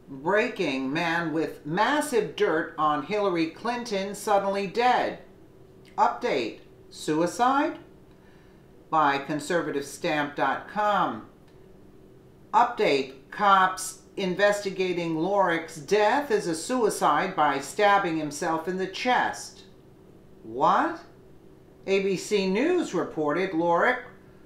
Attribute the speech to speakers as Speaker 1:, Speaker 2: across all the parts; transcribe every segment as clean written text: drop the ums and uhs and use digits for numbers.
Speaker 1: Breaking: man with massive dirt on Hillary Clinton suddenly dead. Update: suicide? By conservativestamp.com. Update: cops investigating Lorik's death as a suicide by stabbing himself in the chest. What? ABC News reported Lorik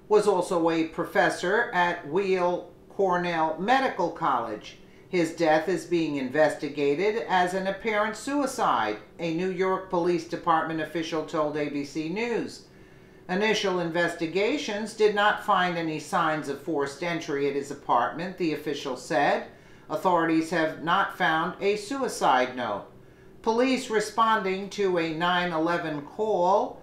Speaker 1: was also a professor at Weill Cornell Medical College. His death is being investigated as an apparent suicide, a New York Police Department official told ABC News. Initial investigations did not find any signs of forced entry at his apartment, the official said. Authorities have not found a suicide note. Police responding to a 911 call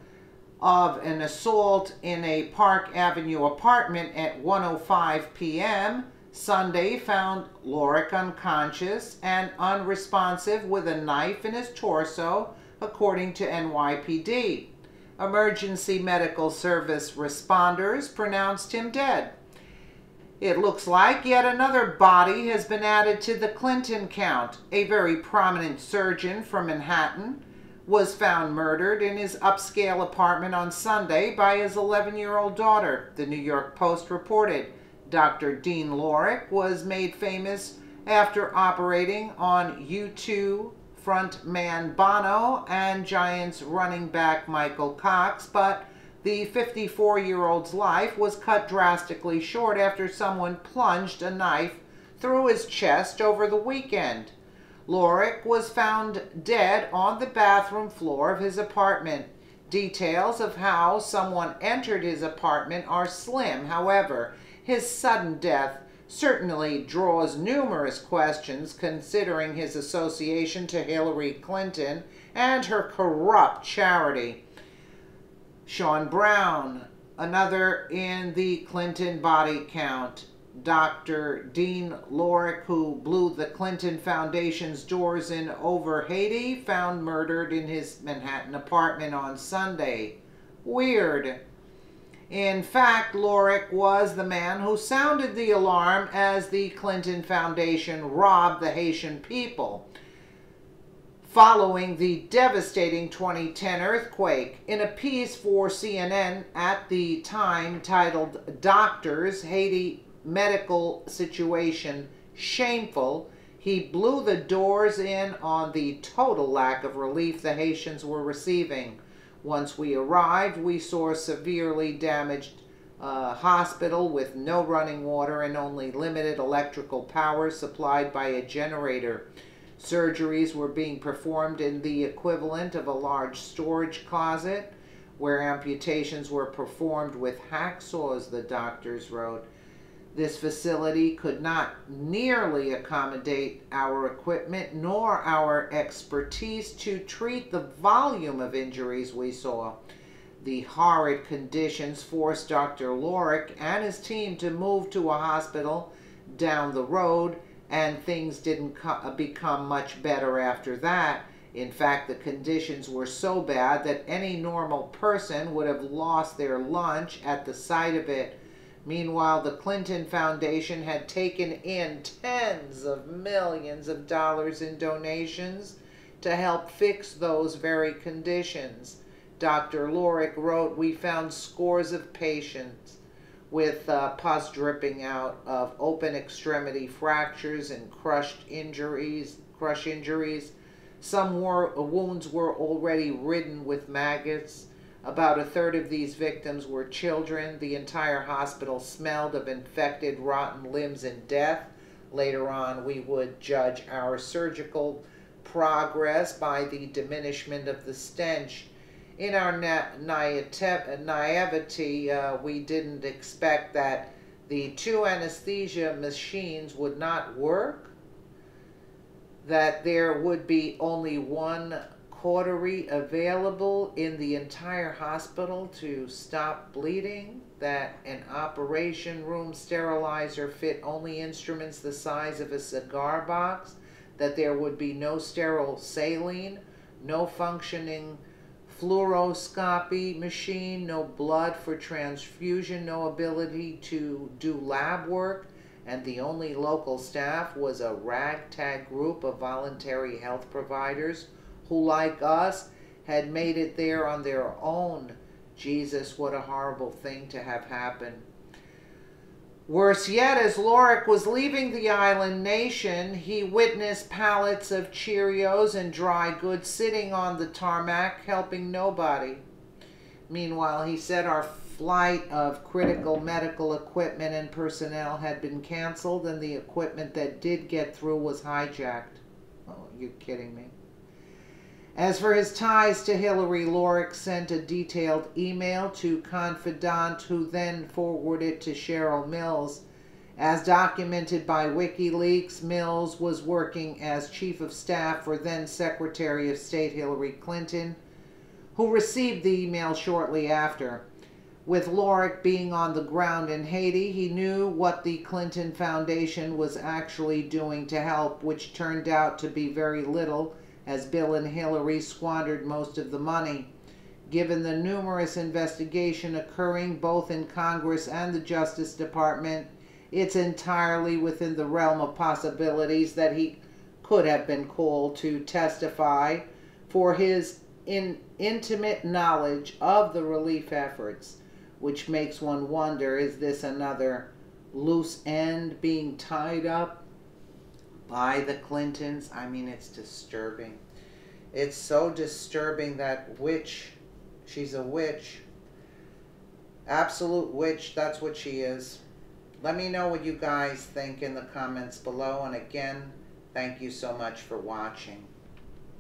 Speaker 1: of an assault in a Park Avenue apartment at 1:05 p.m. Sunday found Lorik unconscious and unresponsive with a knife in his torso, according to NYPD. Emergency medical service responders pronounced him dead. It looks like yet another body has been added to the Clinton count. A very prominent surgeon from Manhattan was found murdered in his upscale apartment on Sunday by his 11-year-old daughter, the New York Post reported. Dr. Dean Lorik was made famous after operating on U2 frontman Bono and Giants running back Michael Cox, but the 54-year-old's life was cut drastically short after someone plunged a knife through his chest over the weekend. Lorik was found dead on the bathroom floor of his apartment. Details of how someone entered his apartment are slim. However, his sudden death certainly draws numerous questions considering his association to Hillary Clinton and her corrupt charity. Sean Brown, another in the Clinton body count. Dr. Dean Lorik, who blew the Clinton Foundation's doors in over Haiti, found murdered in his Manhattan apartment on Sunday. Weird. In fact, Lorik was the man who sounded the alarm as the Clinton Foundation robbed the Haitian people following the devastating 2010 earthquake. In a piece for CNN at the time titled "Doctors, Haiti Medical Situation Shameful," he blew the doors in on the total lack of relief the Haitians were receiving. Once we arrived, we saw a severely damaged hospital with no running water and only limited electrical power supplied by a generator. Surgeries were being performed in the equivalent of a large storage closet, where amputations were performed with hacksaws, the doctors wrote. This facility could not nearly accommodate our equipment nor our expertise to treat the volume of injuries we saw. The horrid conditions forced Dr. Lorik and his team to move to a hospital down the road, and things didn't become much better after that. In fact, the conditions were so bad that any normal person would have lost their lunch at the sight of it. Meanwhile, the Clinton Foundation had taken in tens of millions of dollars in donations to help fix those very conditions. Dr. Lorik wrote, "We found scores of patients with pus dripping out of open extremity fractures and crush injuries. Some wounds were already ridden with maggots. About a third of these victims were children. The entire hospital smelled of infected, rotten limbs and death. Later on, we would judge our surgical progress by the diminishment of the stench. In our naivety, we didn't expect that the 2 anesthesia machines would not work, that there would be only 1 cautery available in the entire hospital to stop bleeding, that an operation room sterilizer fit only instruments the size of a cigar box, that there would be no sterile saline, no functioning fluoroscopy machine, no blood for transfusion, no ability to do lab work, and the only local staff was a ragtag group of voluntary health providers who, like us, had made it there on their own. Jesus, what a horrible thing to have happen. Worse yet, as Lorik was leaving the island nation, he witnessed pallets of Cheerios and dry goods sitting on the tarmac, helping nobody. Meanwhile, he said our flight of critical medical equipment and personnel had been canceled, and the equipment that did get through was hijacked. Oh, you're kidding me. As for his ties to Hillary, Lorik sent a detailed email to Confidant, who then forwarded it to Cheryl Mills. As documented by WikiLeaks, Mills was working as Chief of Staff for then Secretary of State Hillary Clinton, who received the email shortly after. With Lorik being on the ground in Haiti, he knew what the Clinton Foundation was actually doing to help, which turned out to be very little, as Bill and Hillary squandered most of the money. Given the numerous investigations occurring both in Congress and the Justice Department, it's entirely within the realm of possibilities that he could have been called to testify for his intimate knowledge of the relief efforts, which makes one wonder, is this another loose end being tied up by the Clintons? I mean, it's disturbing. It's so disturbing that witch, she's a witch. Absolute witch, that's what she is. Let me know what you guys think in the comments below. And again, thank you so much for watching.